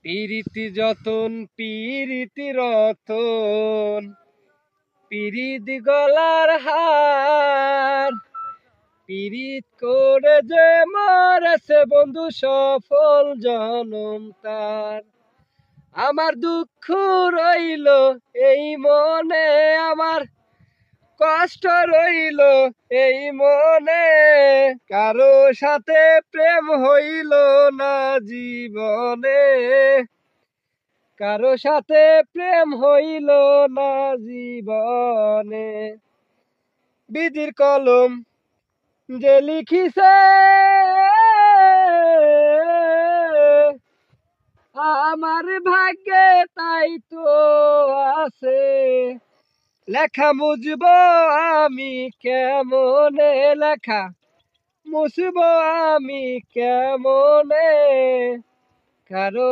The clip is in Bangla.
পিরিতি যতন পিরিতি রতন, পিরিতি গলার হার। পিরিত করে যে মরেছে বন্ধু সফল জনম তার। আমার দুঃখ রইল এই মনে, আমার কষ্ট রইল এই মনে, কারো সাথে প্রেম হইল না জীবনে, কারো সাথে প্রেম হইল না জীবনে। বিধির কলম যে লিখিছে আমার ভাগ্যে তাই তো আছে, লেখা মুছব আমি কেমনে, লেখা মুছব আমি কেমনে, কারো